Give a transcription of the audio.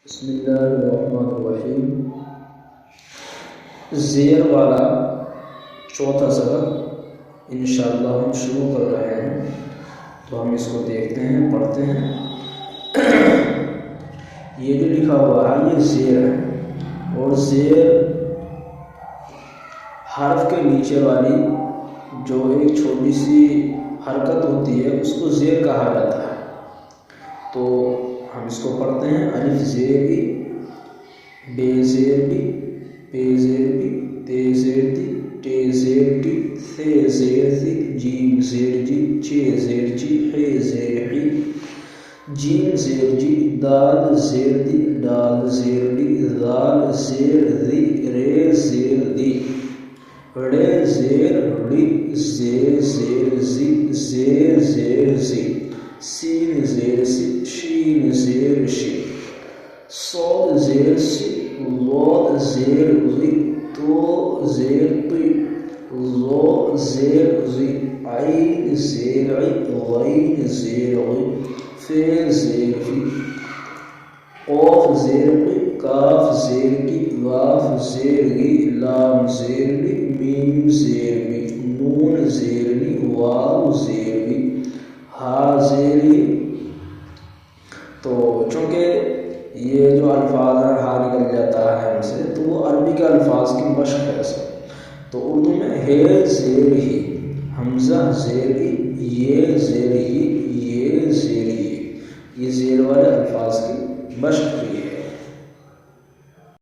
بسم اللہ الرحمن الرحیم۔ زیر والا چوتھا سبق انشاءاللہ ہم شروع کر رہے ہیں، تو ہم اس کو دیکھتے ہیں، پڑھتے ہیں۔ یہ جو لکھا ہوا ہے یہ زیر ہے، اور زیر حرف کے نیچے والی جو ایک چھوٹی سی حرکت ہوتی ہے اس کو زیر کہا جاتا ہے۔ تو ہم اس کو پڑھتے ہیں۔ الف زیر ای، بے زیر بی، پے زیر بی، تے زیر دی، ٹے زیر ٹی، ثے زیر ثی، جیم زیر جی، چے زیر چی، حے زیر حی، جیم زیر جی، دال زیر دی، ڈال زیر ڈی، ذال زیر ذی، رے زیر دی، ڑے زیر ڑی، زے زیر زی، زے زیر زی، سین زیر سی، شین زیر شی، صاد زیر سی، ضاد زیر غی، تو زیر طی، ظا زیر غی، عین زیر عی، غین زیر غی، فے زیر فی، قاف زیر قی، کاف زیر کی، واف زیر گی، لام زیر لی، میم زیر بی، نون زیر لی، واو زیر بی، ہا زیر ہی۔ تو چونکہ یہ جو الفاظ ہیں ہا نکل جاتا ہے ہم سے، تو وہ عربی کے الفاظ کی مشق ہے اصل۔ تو اردو میں ہے زیر ہی، حمزہ زیر ہی، یہ زیر ہی، یہ زیر ہی، یہ زیر والے الفاظ کی مشق ہوئی ہے۔